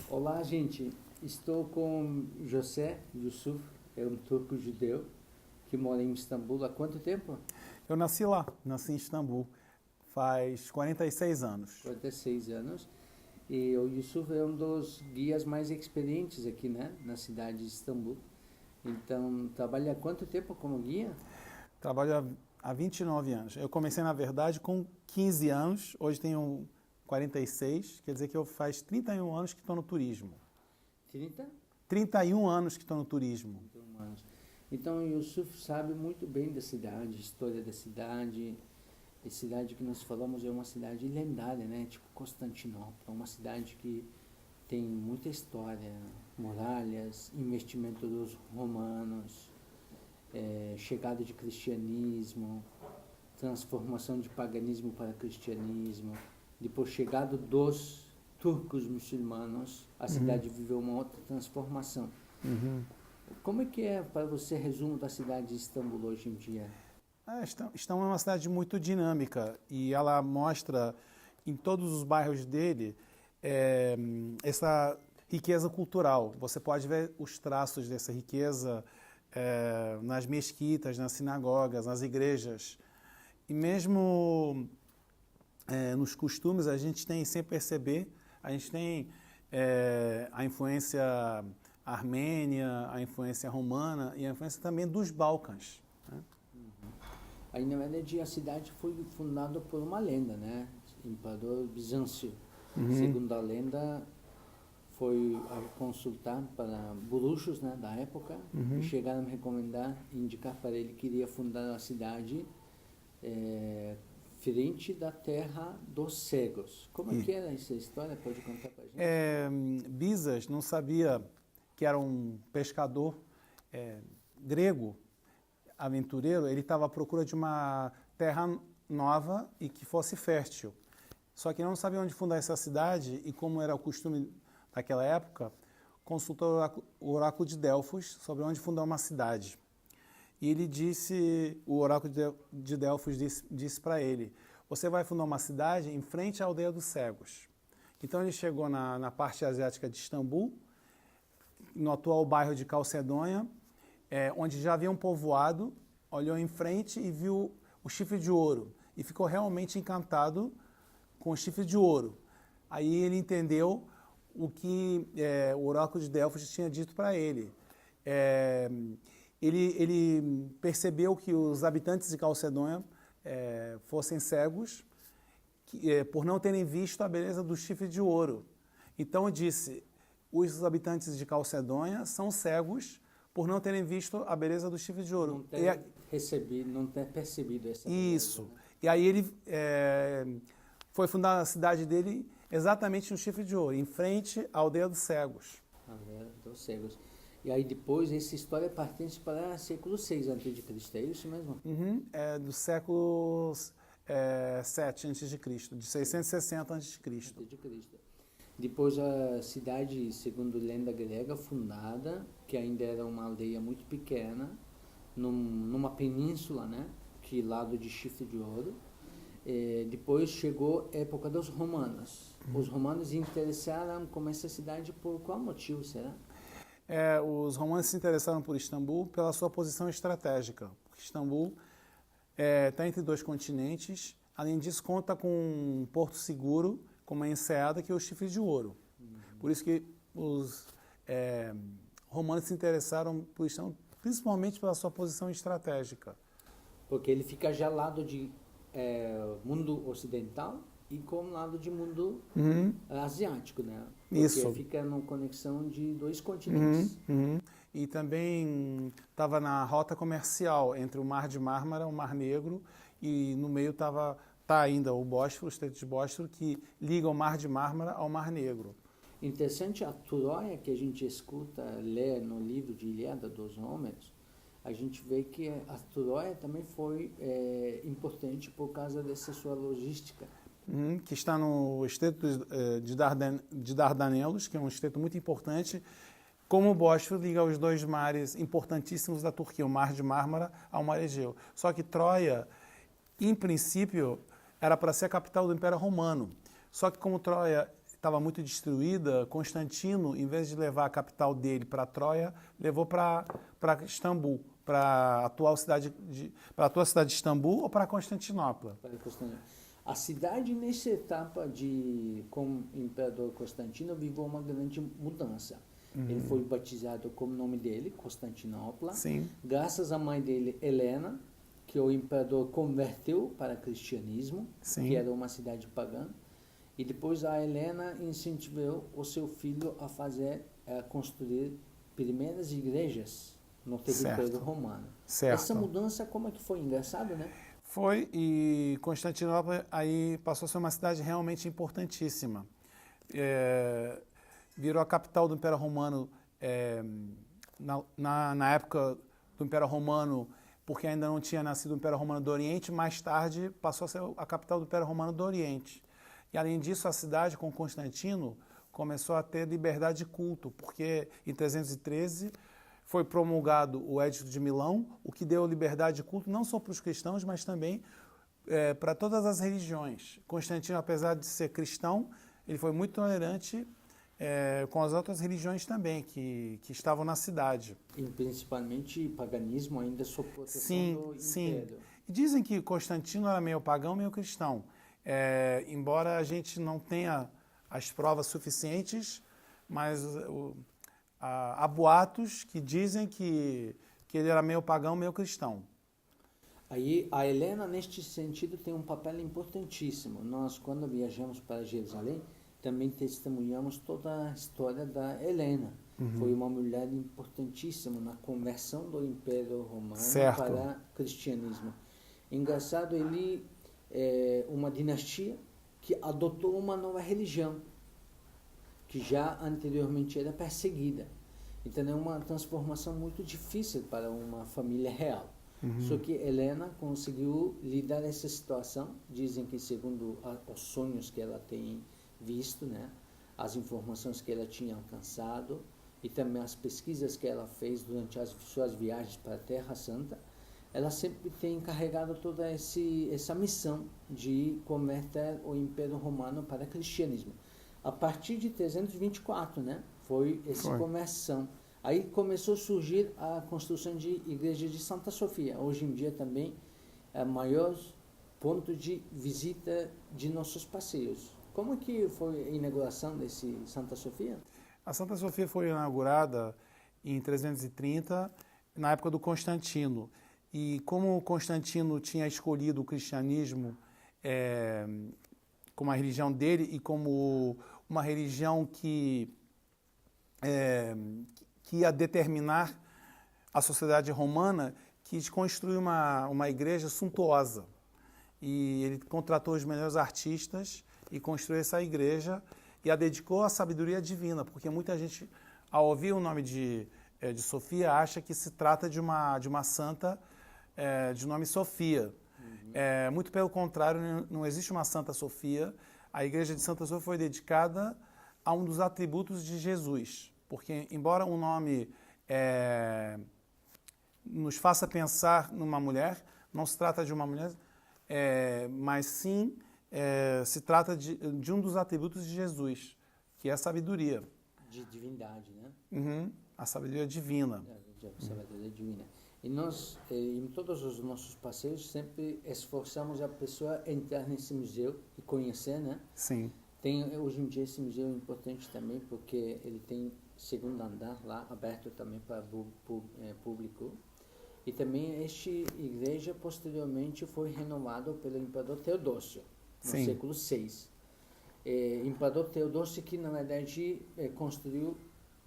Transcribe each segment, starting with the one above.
Olá, gente. Estou com José Yusuf, é um turco judeu que mora em Istambul há quanto tempo? Eu nasci lá, nasci em Istambul, faz 46 anos. 46 anos. E o Yusuf é um dos guias mais experientes aqui, né, na cidade de Istambul. Então, trabalha há quanto tempo como guia? Trabalho há 29 anos. Eu comecei, na verdade, com 15 anos, hoje tenho 46, quer dizer que eu faz 31 anos que estou no turismo. 30? 31 anos que estou no turismo. 31 anos. Então, o Yusuf sabe muito bem da cidade, história da cidade. A cidade que nós falamos é uma cidade lendária, né? Tipo Constantinopla, uma cidade que tem muita história, muralhas, investimento dos romanos, chegada de cristianismo, transformação de paganismo para cristianismo, depois chegada dos turcos muçulmanos, a cidade viveu uma outra transformação. Uhum. Como é que é para você resumo da cidade de Istambul hoje em dia? Istambul é uma cidade muito dinâmica e ela mostra em todos os bairros dele essa riqueza cultural. Você pode ver os traços dessa riqueza nas mesquitas, nas sinagogas, nas igrejas. E mesmo nos costumes, a gente tem, sem perceber, a gente tem a influência armênia, a influência romana e a influência também dos Balcãs, né? Aí, na verdade, a cidade foi fundada por uma lenda, né? Imperador Bizâncio. Segundo a lenda, foi a consultar para bruxos, né, da época e chegaram a me recomendar e indicar para ele que iria fundar a cidade frente da terra dos cegos. Como é que era essa história? Pode contar para a gente? Bizas não sabia que era um pescador grego, aventureiro. Ele estava à procura de uma terra nova e que fosse fértil. Só que ele não sabia onde fundar essa cidade e, como era o costume daquela época, consultou o oráculo de Delfos sobre onde fundar uma cidade. E ele disse, o oráculo de Delfos disse para ele: você vai fundar uma cidade em frente à aldeia dos cegos. Então ele chegou na parte asiática de Istambul, no atual bairro de Calcedônia, onde já havia um povoado, olhou em frente e viu o chifre de ouro e ficou realmente encantado com o chifre de ouro. Aí ele entendeu o que o oráculo de Delfos tinha dito para ele. Ele percebeu que os habitantes de Calcedônia fossem cegos por não terem visto a beleza do chifre de ouro. Então disse: os habitantes de Calcedônia são cegos por não terem visto a beleza do chifre de ouro. Não ter percebido essa Isso. beleza, né? E aí ele foi fundar a cidade dele exatamente no chifre de ouro, em frente à aldeia dos cegos. Aldeia dos cegos. E aí depois essa história pertence para o século VI a.C., é isso mesmo? É do século 7 a.C., de 660 a.C. A.C. Depois a cidade, segundo lenda grega, fundada, que ainda era uma aldeia muito pequena, numa península, né, que lado de Chifre de Ouro. Depois chegou a época dos romanos. Os romanos se interessaram com essa cidade por qual motivo, será? Os romanos se interessaram por Istambul pela sua posição estratégica. Porque Istambul está entre dois continentes. Além disso, conta com um porto seguro, com uma enseada, que é o Chifre de Ouro. Por isso que os romanos se interessaram por Istambul, principalmente pela sua posição estratégica. Porque ele fica já lado de mundo ocidental e com lado de mundo asiático, né? Porque Isso. fica na conexão de dois continentes. E também estava na rota comercial entre o Mar de Mármara e o Mar Negro, e no meio tá ainda o Bósforo, o Estreito de Bósforo, que liga o Mar de Mármara ao Mar Negro. Interessante a Troia que a gente escuta, lê no livro de Ilíada dos Homens, a gente vê que a Troia também foi importante por causa dessa sua logística. Que está no estreito de Dardanelos, que é um estreito muito importante, como o Bósforo liga os dois mares importantíssimos da Turquia, o Mar de Mármara ao Mar Egeu. Só que Troia, em princípio, era para ser a capital do Império Romano. Só que como Troia estava muito destruída, Constantino, em vez de levar a capital dele para Troia, levou para Istambul, para a atual cidade de Istambul ou para Constantinopla? A cidade, nessa etapa com o imperador Constantino, viveu uma grande mudança. Ele foi batizado com o nome dele, Constantinopla. Sim. Graças à mãe dele, Helena, que o imperador converteu para o cristianismo, Sim. que era uma cidade pagã. E depois a Helena incentivou o seu filho a construir primeiras igrejas no território romano. Certo. Essa mudança, como é que foi? Engraçado, né? Foi, e Constantinopla aí passou a ser uma cidade realmente importantíssima. Virou a capital do Império Romano na época do Império Romano, porque ainda não tinha nascido o Império Romano do Oriente, mais tarde passou a ser a capital do Império Romano do Oriente. E além disso, a cidade, com Constantino, começou a ter liberdade de culto, porque em 313 foi promulgado o Edito de Milão, o que deu liberdade de culto não só para os cristãos, mas também para todas as religiões. Constantino, apesar de ser cristão, ele foi muito tolerante com as outras religiões também, que estavam na cidade. E principalmente paganismo ainda sob proteção do Império. Sim. Dizem que Constantino era meio pagão, meio cristão. Embora a gente não tenha as provas suficientes, mas há boatos que dizem que ele era meio pagão, meio cristão. Aí a Helena, neste sentido, tem um papel importantíssimo. Nós, quando viajamos para Jerusalém, também testemunhamos toda a história da Helena. Foi uma mulher importantíssima na conversão do Império Romano para o cristianismo. Engraçado, ele é uma dinastia que adotou uma nova religião, que já anteriormente era perseguida. Então é uma transformação muito difícil para uma família real. Só que Helena conseguiu lidar com essa situação. Dizem que segundo os sonhos que ela tem visto, né, as informações que ela tinha alcançado e também as pesquisas que ela fez durante as suas viagens para a Terra Santa, ela sempre tem encarregado toda essa missão de converter o Império Romano para o cristianismo. A partir de 324, né, foi essa conversão. Aí começou a surgir a construção de igreja de Santa Sofia. Hoje em dia também é o maior ponto de visita de nossos passeios. Como é que foi a inauguração desse Santa Sofia? A Santa Sofia foi inaugurada em 330, na época do Constantino. E como Constantino tinha escolhido o cristianismo como a religião dele e como uma religião que ia determinar a sociedade romana, quis construir uma igreja suntuosa. E ele contratou os melhores artistas e construiu essa igreja e a dedicou à sabedoria divina, porque muita gente, ao ouvir o nome de Sofia, acha que se trata de uma santa de nome Sofia. Muito pelo contrário, não existe uma Santa Sofia. A igreja de Santa Sofia foi dedicada a um dos atributos de Jesus, porque embora o nome nos faça pensar numa mulher, não se trata de uma mulher, mas sim se trata de um dos atributos de Jesus, que é a sabedoria. De divindade, né? A sabedoria divina. A sabedoria divina. E nós, em todos os nossos passeios, sempre esforçamos a pessoa a entrar nesse museu e conhecer, né? Sim. Hoje em dia esse museu é importante também porque ele tem segundo andar lá, aberto também para público. E também esta igreja posteriormente foi renovada pelo imperador Teodósio, no século VI. Imperador Teodósio que, na verdade, construiu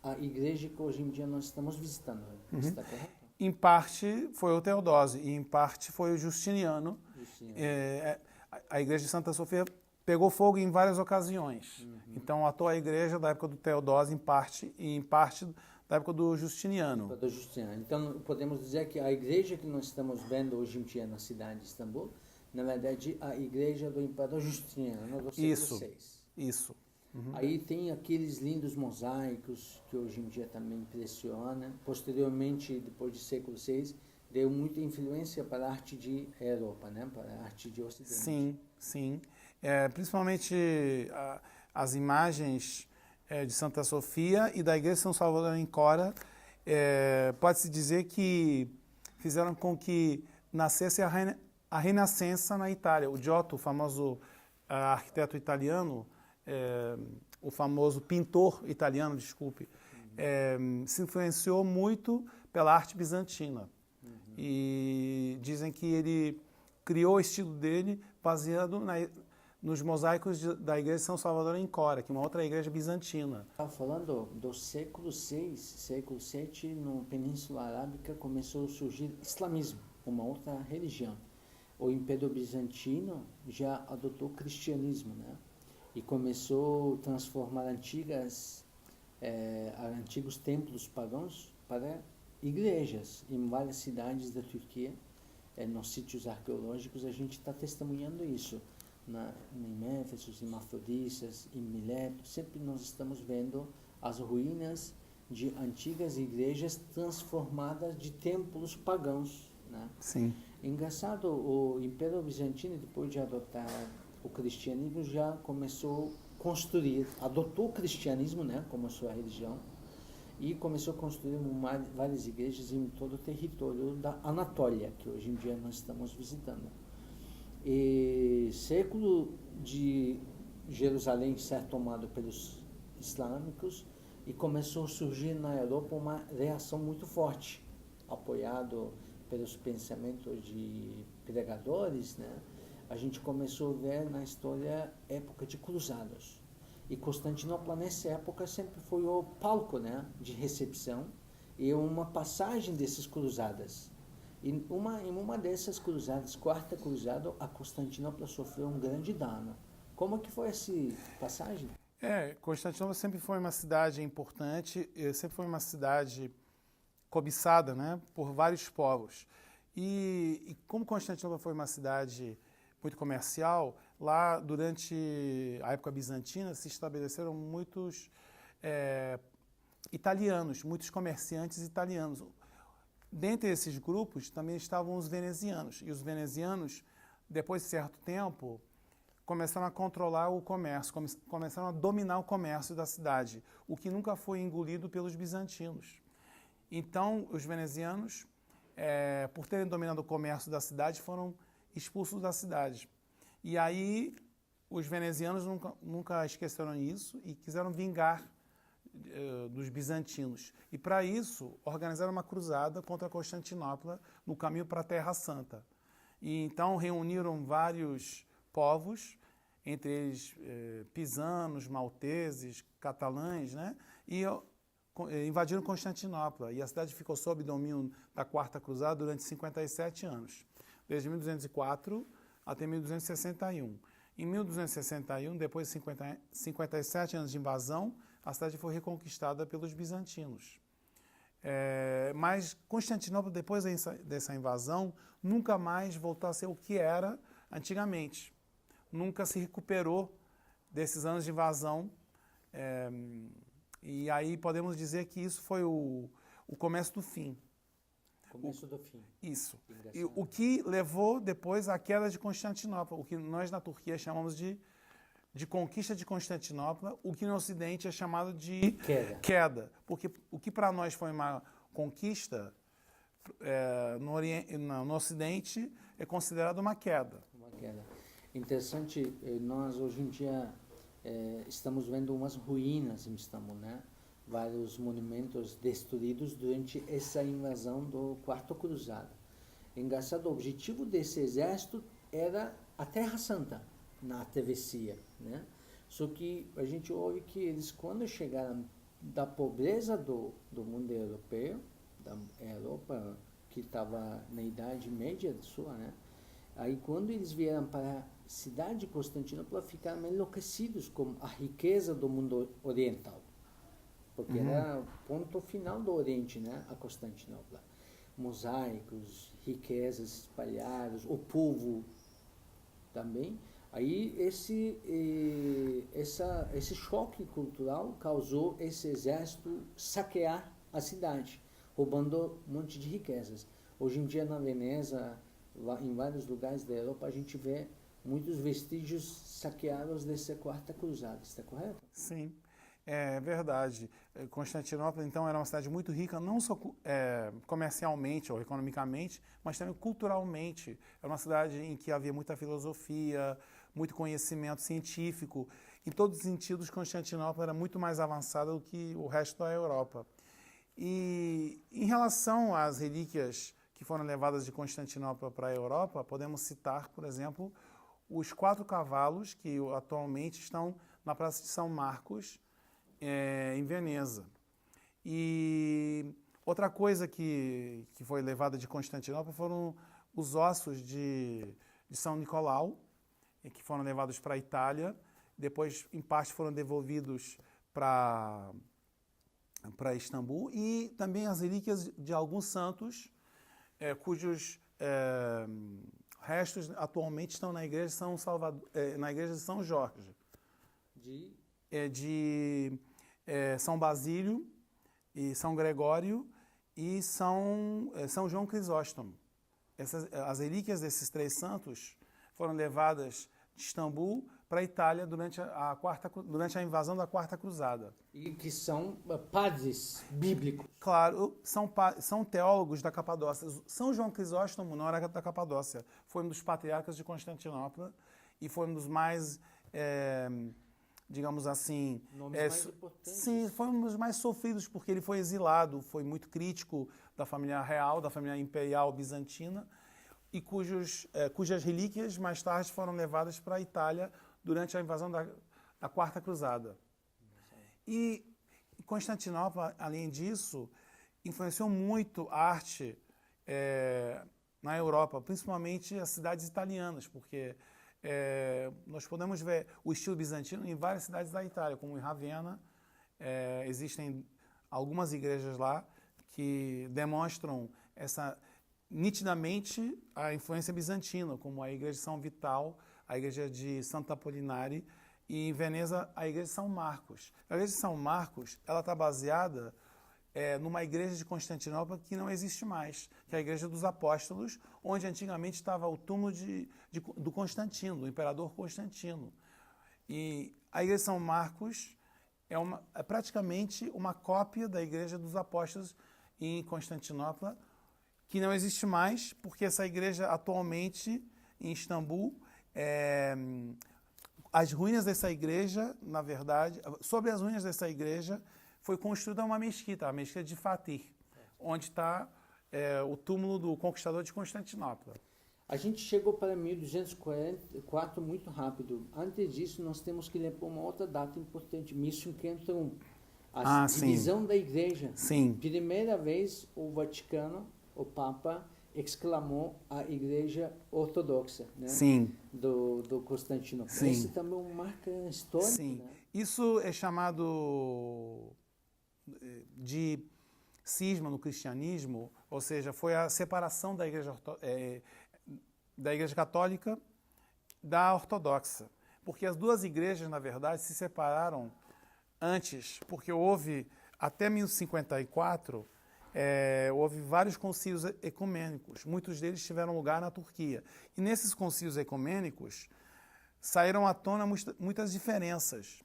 a igreja que hoje em dia nós estamos visitando. Está correto? Em parte foi o Teodósio e em parte foi o Justiniano. A igreja de Santa Sofia pegou fogo em várias ocasiões. Então, a atual igreja da época do Teodósio, em parte da época do Justiniano. Então, podemos dizer que a igreja que nós estamos vendo hoje em dia na cidade de Istambul, na verdade, a igreja do imperador Justiniano, do século VI. Isso. Aí tem aqueles lindos mosaicos que hoje em dia também impressiona. Posteriormente, depois do século VI, deu muita influência para a arte de Europa, né? Para a arte de Ocidente. Sim. Principalmente as imagens de Santa Sofia e da Igreja de São Salvador em Cora, pode-se dizer que fizeram com que nascesse a Renascença na Itália. O Giotto, o famoso arquiteto italiano, o famoso pintor italiano, desculpe, se influenciou muito pela arte bizantina. E dizem que ele criou o estilo dele baseado nos mosaicos da Igreja de São Salvador em Cora, que é uma outra igreja bizantina. Estava falando do século VI, século VII, na Península Arábica começou a surgir islamismo, uma outra religião. O Império Bizantino já adotou o cristianismo, né? E começou a transformar antigos templos pagãos para igrejas em várias cidades da Turquia. Nos sítios arqueológicos a gente está testemunhando isso. Em Méfesos, em Afrodísias, em Mileto, sempre nós estamos vendo as ruínas de antigas igrejas transformadas de templos pagãos, né? Sim. Engraçado, o Império Bizantino, depois de adotar o cristianismo, já começou a construir, adotou o cristianismo, né, como sua religião, e começou a construir várias igrejas em todo o território da Anatólia, que hoje em dia nós estamos visitando. E século de Jerusalém ser tomado pelos islâmicos e começou a surgir na Europa uma reação muito forte, apoiado pelos pensamentos de pregadores, né? A gente começou a ver na história época de cruzados. E Constantinopla nessa época sempre foi o palco, né, de recepção e uma passagem dessas cruzadas. Em uma dessas cruzadas, quarta cruzada, a Constantinopla sofreu um grande dano. Como que foi essa passagem? Constantinopla sempre foi uma cidade importante, sempre foi uma cidade cobiçada, né, por vários povos. E como Constantinopla foi uma cidade muito comercial, lá durante a época bizantina se estabeleceram muitos italianos, muitos comerciantes italianos. Dentre esses grupos também estavam os venezianos. E os venezianos, depois de certo tempo, começaram a controlar o comércio, começaram a dominar o comércio da cidade, o que nunca foi engolido pelos bizantinos. Então, os venezianos, por terem dominado o comércio da cidade, foram expulsos da cidade. E aí, os venezianos nunca esqueceram isso e quiseram vingar dos bizantinos. E para isso, organizaram uma cruzada contra Constantinopla no caminho para a Terra Santa. E então reuniram vários povos, entre eles pisanos, malteses, catalães, né? E invadiram Constantinopla. E a cidade ficou sob domínio da Quarta Cruzada durante 57 anos, desde 1204 até 1261. Em 1261, depois de 57 anos de invasão, a cidade foi reconquistada pelos bizantinos. Mas Constantinopla, depois dessa invasão, nunca mais voltou a ser o que era antigamente. Nunca se recuperou desses anos de invasão. E aí podemos dizer que isso foi o começo do fim. Começo do fim. Isso. E o que levou depois à queda de Constantinopla, o que nós na Turquia chamamos de conquista de Constantinopla, o que no Ocidente é chamado de queda. Porque o que para nós foi uma conquista, no Ocidente é considerado uma queda. Uma queda. Interessante, nós hoje em dia estamos vendo umas ruínas em Istambul, né? Vários monumentos destruídos durante essa invasão do Quarto Cruzada. Engraçado, o objetivo desse exército era a Terra Santa, na travessia, né? Só que a gente ouve que eles, quando chegaram da pobreza do mundo europeu, da Europa que estava na Idade Média sua, né? Aí quando eles vieram para a cidade de Constantinopla, ficaram enlouquecidos com a riqueza do mundo oriental, porque era o ponto final do Oriente, né? A Constantinopla. Mosaicos, riquezas espalhadas, o povo também. Aí esse choque cultural causou esse exército saquear a cidade, roubando um monte de riquezas. Hoje em dia na Veneza, em vários lugares da Europa, a gente vê muitos vestígios saqueados dessa quarta cruzada, está correto? Sim, é verdade. Constantinopla, então, era uma cidade muito rica, não só comercialmente ou economicamente, mas também culturalmente. Era uma cidade em que havia muita filosofia, muito conhecimento científico. Em todos os sentidos, Constantinopla era muito mais avançada do que o resto da Europa. E em relação às relíquias que foram levadas de Constantinopla para a Europa, podemos citar, por exemplo, os 4 cavalos que atualmente estão na Praça de São Marcos, em Veneza. E outra coisa que foi levada de Constantinopla foram os ossos de São Nicolau, que foram levados para a Itália, depois, em parte, foram devolvidos para Istambul, e também as relíquias de alguns santos, cujos restos atualmente estão na igreja de São Salvador, na igreja de São Jorge, de São Basílio e São Gregório e São João Crisóstomo. As relíquias desses 3 santos foram levadas de Istambul para a Itália durante a invasão da Quarta Cruzada. E que são padres bíblicos. Claro, são teólogos da Capadócia. São João Crisóstomo não era da Capadócia, foi um dos patriarcas de Constantinopla e foi um dos mais, digamos assim... Nomes mais importantes. Sim, foi um dos mais sofridos, porque ele foi exilado, foi muito crítico da família real, da família imperial bizantina, e cujas relíquias mais tarde foram levadas para a Itália durante a invasão da Quarta Cruzada. E Constantinopla, além disso, influenciou muito a arte na Europa, principalmente as cidades italianas, porque nós podemos ver o estilo bizantino em várias cidades da Itália, como em Ravenna. Existem algumas igrejas lá que demonstram nitidamente a influência bizantina, como a igreja de São Vital, a igreja de Santo Apolinare, e em Veneza a igreja de São Marcos. A igreja de São Marcos ela está baseada numa igreja de Constantinopla que não existe mais, que é a igreja dos apóstolos, onde antigamente estava o túmulo do Constantino, do imperador Constantino. E a igreja de São Marcos é praticamente uma cópia da igreja dos apóstolos em Constantinopla, que não existe mais, porque essa igreja atualmente em Istambul, as ruínas dessa igreja, na verdade, sobre as ruínas dessa igreja foi construída uma mesquita, a mesquita de Fatih, onde está o túmulo do conquistador de Constantinopla. A gente chegou para 1244 muito rápido. Antes disso, nós temos que lembrar uma outra data importante, 1501. A divisão da igreja. Sim. Primeira vez o Vaticano, o Papa, exclamou a igreja ortodoxa, né? Sim. do Constantinopla. Sim. Isso também é uma marca histórica. Sim. Né? Isso é chamado de cisma no cristianismo, ou seja, foi a separação da igreja católica da ortodoxa. Porque as duas igrejas, na verdade, se separaram antes, porque houve, até 1054, houve vários concílios ecumênicos, muitos deles tiveram lugar na Turquia. E nesses concílios ecumênicos saíram à tona muitas diferenças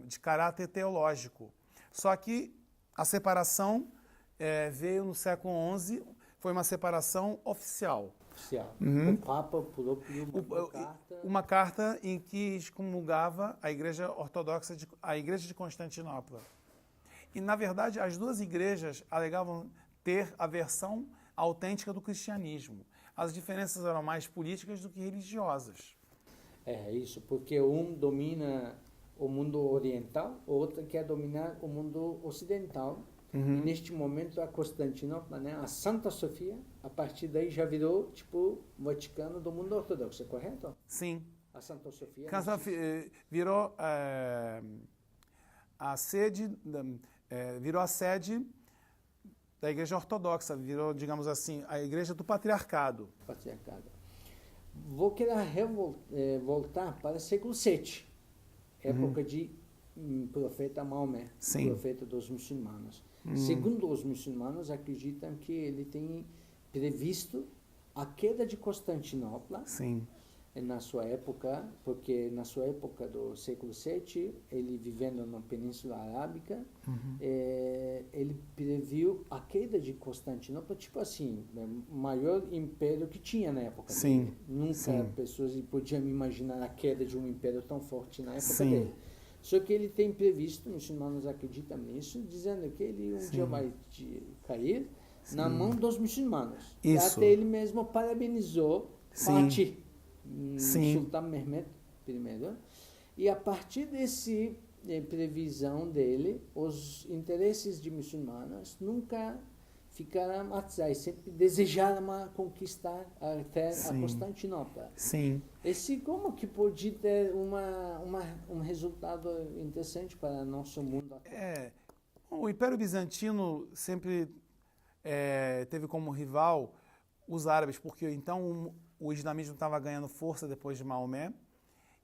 de caráter teológico. Só que a separação veio no século XI, foi uma separação oficial. Uhum. O Papa pulou por uma carta em que excomungava a Igreja Ortodoxa, a Igreja de Constantinopla. E, na verdade, as duas igrejas alegavam ter a versão autêntica do cristianismo. As diferenças eram mais políticas do que religiosas. É isso, porque um domina o mundo oriental, o outro quer dominar o mundo ocidental. Uhum. E neste momento a Constantinopla, né, a Santa Sofia, a partir daí já virou tipo Vaticano do mundo ortodoxo, é correto? Sim. A Santa Sofia virou a sede da Igreja Ortodoxa, virou, digamos assim, a Igreja do Patriarcado. Vou querer voltar para o século VII, época de profeta Maomé, profeta dos muçulmanos. Segundo os muçulmanos, acreditam que ele tem previsto a queda de Constantinopla. Sim. na sua época, porque na sua época do século VII, ele vivendo na Península Arábica, ele previu a queda de Constantinopla, tipo assim, o maior império que tinha na época dele. Nunca pessoas podiam imaginar a queda de um império tão forte na época dele. Só que ele tem previsto, os muçulmanos acreditam nisso, dizendo que ele um dia vai cair na mão dos muçulmanos. E até ele mesmo parabenizou Fatih, Sultan Mehmed I. E a partir desse previsão dele, os interesses de muçulmanos nunca ficaram atrás, sempre desejaram conquistar até a Constantinopla. Esse como que pode ter um resultado interessante para nosso mundo atual? O Império Bizantino sempre teve como rival os árabes, porque então o islamismo estava ganhando força depois de Maomé,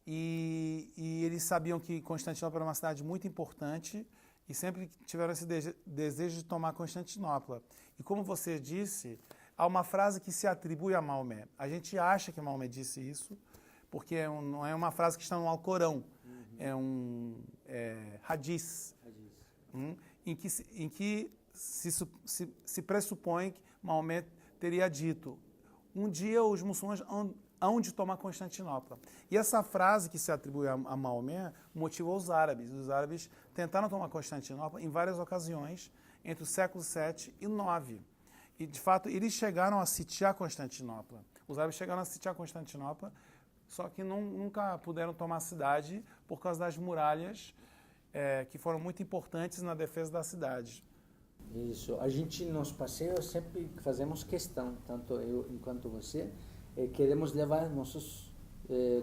e eles sabiam que Constantinopla era uma cidade muito importante e sempre tiveram esse desejo de tomar Constantinopla. E como você disse, há uma frase que se atribui a Maomé. A gente acha que Maomé disse isso, porque não é uma frase que está no Alcorão, é um hadith, em que se pressupõe que Maomé teria dito: um dia os muçulmanos hão de tomar Constantinopla. E essa frase que se atribui a Maomé motivou os árabes. Os árabes tentaram tomar Constantinopla em várias ocasiões, entre o século VII e IX. E, de fato, eles chegaram a sitiar Constantinopla. Os árabes chegaram a sitiar Constantinopla, só que nunca puderam tomar a cidade por causa das muralhas, que foram muito importantes na defesa da cidade. Isso. A gente, nos passeios, sempre fazemos questão, tanto eu quanto você, queremos levar nossos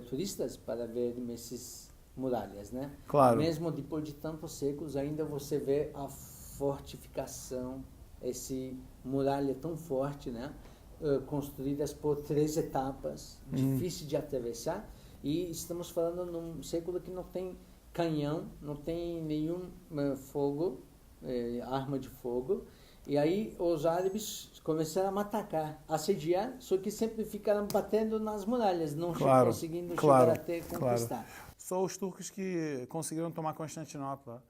turistas para ver essas muralhas, né? Claro. Mesmo depois de tantos séculos, ainda você vê a fortificação, esse muralha tão forte, né? Construídas por 3 etapas, difícil de atravessar, e estamos falando num século que não tem canhão, não tem nenhum fogo, arma de fogo, e aí os árabes começaram a atacar, assediar, só que sempre ficaram batendo nas muralhas, não conseguindo chegar até conquistar. Só os turcos que conseguiram tomar Constantinopla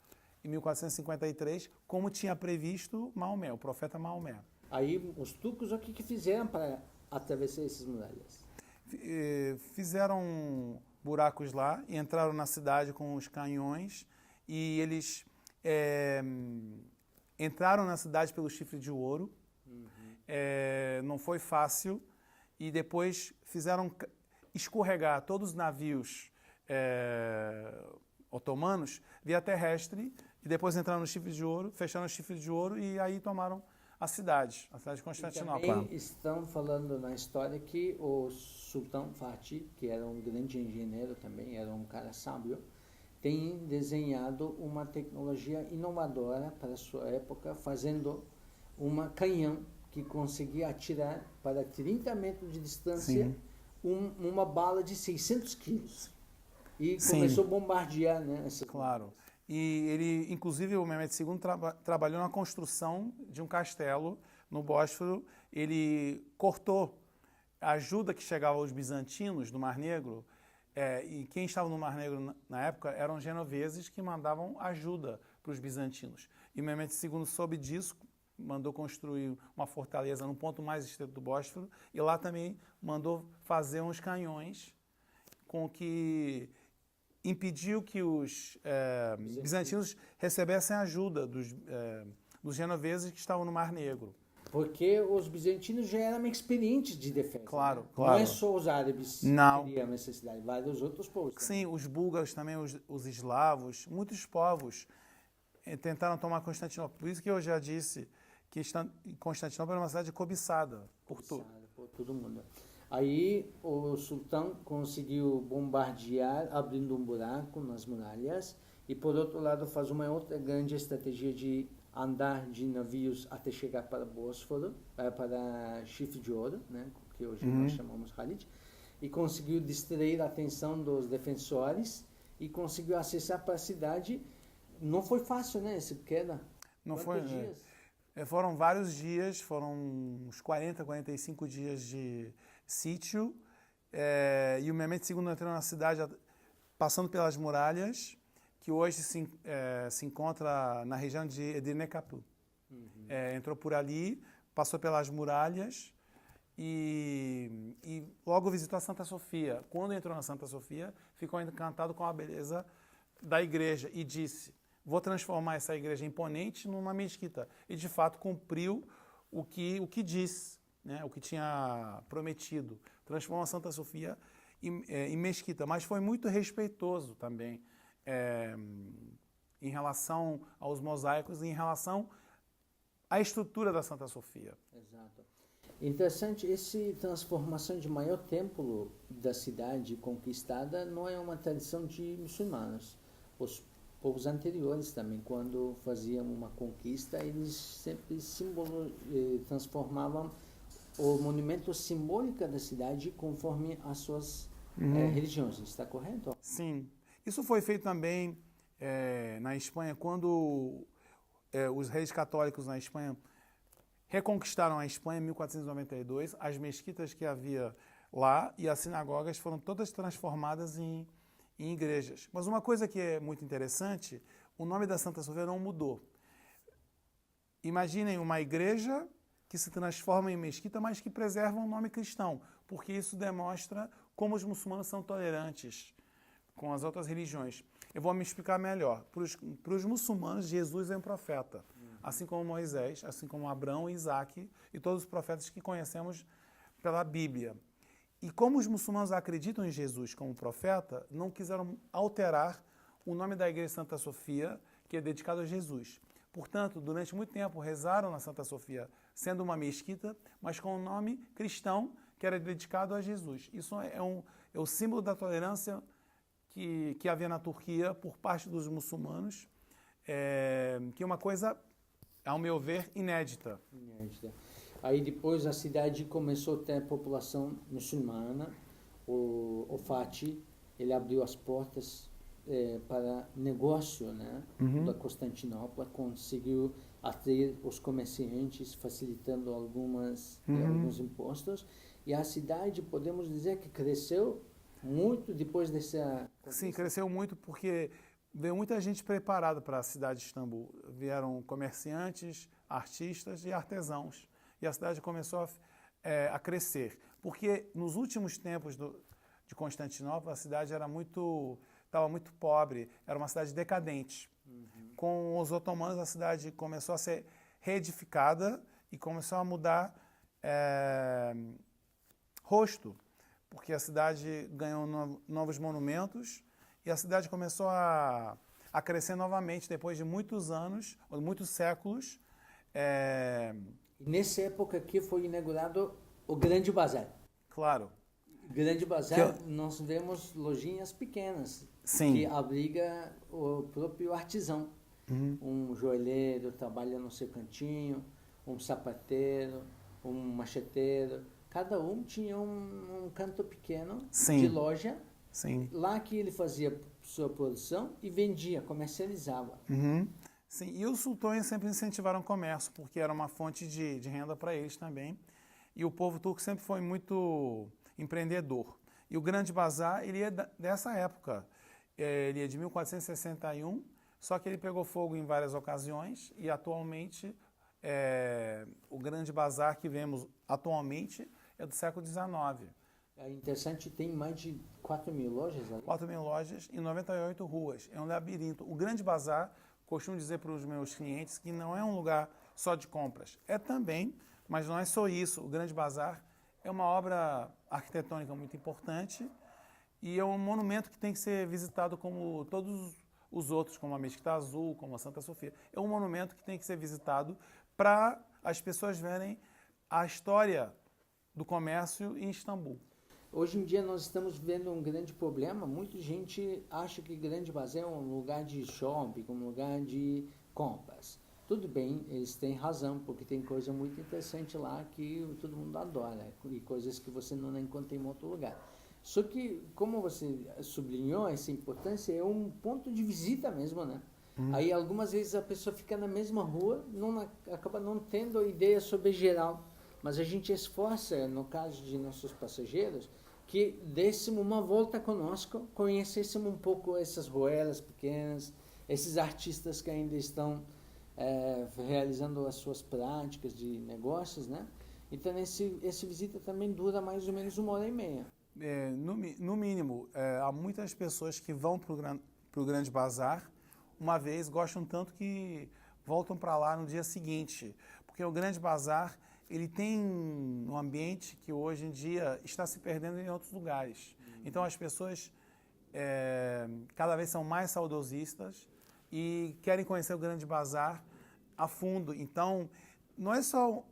em 1453, como tinha previsto Maomé, o profeta Maomé. Aí os turcos, o que fizeram para atravessar essas muralhas? Fizeram buracos lá e entraram na cidade com os canhões, e eles entraram na cidade pelo Chifre de Ouro. Não foi fácil, e depois fizeram escorregar todos os navios otomanos via terrestre, e depois entraram no Chifre de Ouro, fecharam o Chifre de Ouro, e aí tomaram a cidade de Constantinopla. E também estão falando na história que o Sultan Fatih, que era um grande engenheiro também, era um cara sábio, tem desenhado uma tecnologia inovadora para a sua época, fazendo uma canhão que conseguia atirar para 30 metros de distância uma bala de 600 quilos. E começou a bombardear, né? Claro. E ele, inclusive, o Mehmed II trabalhou na construção de um castelo no Bósforo. Ele cortou a ajuda que chegava aos bizantinos do Mar Negro, e quem estava no Mar Negro na época eram genoveses que mandavam ajuda para os bizantinos. E o Mehmed II soube disso, mandou construir uma fortaleza no ponto mais estreito do Bósforo, e lá também mandou fazer uns canhões com que impediu que os bizantinos recebessem ajuda dos genoveses que estavam no Mar Negro. Porque os bizantinos já eram experientes de defesa. Claro, né? claro. Não é só os árabes que teriam necessidade, vários outros povos. Sim, os búlgaros também, os eslavos, muitos povos tentaram tomar Constantinopla. Por isso que eu já disse que Constantinopla era uma cidade cobiçada por todo mundo. Aí o sultão conseguiu bombardear, abrindo um buraco nas muralhas, e por outro lado faz uma outra grande estratégia de andar de navios até chegar para Bósforo, para Chifre de Ouro, né, que hoje nós chamamos Khalid, e conseguiu distrair a atenção dos defensores e conseguiu acessar para a cidade. Não foi fácil, né, essa queda? Não foi, dias? Foram vários dias, foram uns 40, 45 dias de sítio, E o Mehmed II entrou na cidade passando pelas muralhas, que hoje se encontra na região de Edirne Kapı. Entrou por ali, passou pelas muralhas e logo visitou a Santa Sofia. Quando entrou na Santa Sofia, ficou encantado com a beleza da igreja e disse: vou transformar essa igreja imponente numa mesquita. E de fato cumpriu o que disse, né? O que tinha prometido. Transformou a Santa Sofia em mesquita, mas foi muito respeitoso também em relação aos mosaicos e em relação à estrutura da Santa Sofia. Exato. Interessante, essa transformação de maior templo da cidade conquistada não é uma tradição de muçulmanos. Os povos anteriores também, quando faziam uma conquista, eles sempre transformavam o monumento simbólico da cidade conforme as suas religiões. Está correto? Sim. Isso foi feito também na Espanha, quando os reis católicos na Espanha reconquistaram a Espanha em 1492. As mesquitas que havia lá e as sinagogas foram todas transformadas em igrejas. Mas uma coisa que é muito interessante, o nome da Santa Sofia não mudou. Imaginem uma igreja que se transforma em mesquita, mas que preserva o nome cristão, porque isso demonstra como os muçulmanos são tolerantes com as outras religiões. Eu vou me explicar melhor. Para os muçulmanos, Jesus é um profeta, assim como Moisés, assim como Abraão, Isaac e todos os profetas que conhecemos pela Bíblia. E como os muçulmanos acreditam em Jesus como profeta, não quiseram alterar o nome da igreja Santa Sofia, que é dedicado a Jesus. Portanto, durante muito tempo rezaram na Santa Sofia, sendo uma mesquita, mas com o nome cristão, que era dedicado a Jesus. Isso é o símbolo da tolerância que havia na Turquia por parte dos muçulmanos, que é uma coisa, ao meu ver, inédita. Aí depois a cidade começou a ter população muçulmana. O Fatih, ele abriu as portas para negócio, né, da Constantinopla, conseguiu atrair os comerciantes, facilitando alguns impostos. E a cidade, podemos dizer que cresceu muito depois dessa... Sim, cresceu muito porque veio muita gente preparada para a cidade de Istambul. Vieram comerciantes, artistas e artesãos. E a cidade começou a crescer. Porque nos últimos tempos de Constantinopla, a cidade estava muito pobre, era uma cidade decadente. Com os otomanos, a cidade começou a ser reedificada e começou a mudar rosto, porque a cidade ganhou novos monumentos e a cidade começou a crescer novamente depois de muitos anos, ou muitos séculos. Nessa época aqui foi inaugurado o Grande Bazar. Claro. Grande Bazar, nós vemos lojinhas pequenas, sim, que abriga o próprio artesão. Um joalheiro trabalha no seu cantinho, um sapateiro, um macheteiro. Cada um tinha um canto pequeno, sim, de loja, sim, lá que ele fazia sua produção e vendia, comercializava. Sim, e os sultões sempre incentivaram o comércio, porque era uma fonte de renda para eles também. E o povo turco sempre foi muito empreendedor. E o Grande Bazar, ele é dessa época. Ele é de 1461, só que ele pegou fogo em várias ocasiões e atualmente o Grande Bazar que vemos atualmente é do século XIX. É interessante, tem mais de 4.000 lojas ali. 4.000 lojas e 98 ruas. É um labirinto. O Grande Bazar, costumo dizer para os meus clientes que não é um lugar só de compras. É também, mas não é só isso. O Grande Bazar é uma obra arquitetônica muito importante e é um monumento que tem que ser visitado como todos os outros, como a Mesquita Azul, como a Santa Sofia. É um monumento que tem que ser visitado para as pessoas verem a história do comércio em Istambul. Hoje em dia nós estamos vendo um grande problema. Muita gente acha que Grande Bazar é um lugar de shopping, um lugar de compras. Tudo bem, eles têm razão, porque tem coisa muito interessante lá que todo mundo adora e coisas que você não encontra em outro lugar. Só que, como você sublinhou, essa importância é um ponto de visita mesmo, né? Aí algumas vezes a pessoa fica na mesma rua, acaba não tendo ideia sobre geral, mas a gente esforça, no caso de nossos passageiros, que dessemos uma volta conosco, conhecêssemos um pouco essas ruelas pequenas, esses artistas que ainda estão realizando as suas práticas de negócios, né? Então, esse visita também dura mais ou menos 1h30. No mínimo, há muitas pessoas que vão para o Grande Bazar uma vez, gostam tanto que voltam para lá no dia seguinte, porque o Grande Bazar ele tem um ambiente que hoje em dia está se perdendo em outros lugares. Então as pessoas cada vez são mais saudosistas e querem conhecer o Grande Bazar a fundo. Então não é só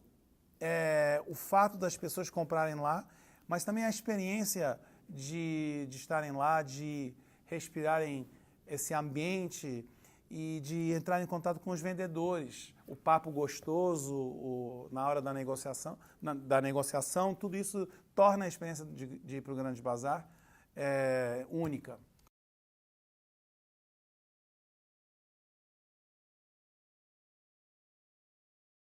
o fato das pessoas comprarem lá, mas também a experiência de estarem lá, de respirarem esse ambiente e de entrar em contato com os vendedores, o papo gostoso na hora da negociação, tudo isso torna a experiência de ir para o Grande Bazar única.